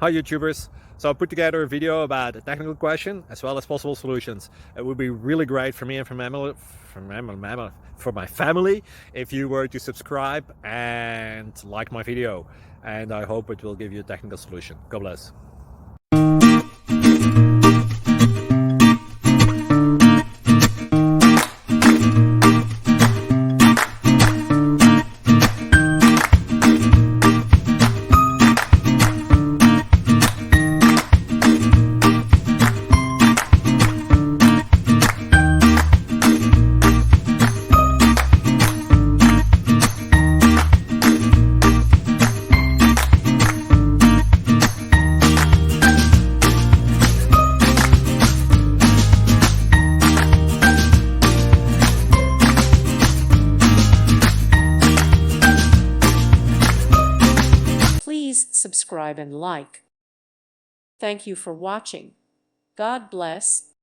Hi YouTubers! So I put together a video about a technical question as well as possible solutions. It would be really great for me and for my family if you were to subscribe and like my video, and I hope it will give you a technical solution. God bless. Please subscribe and like. Thank you for watching. God bless.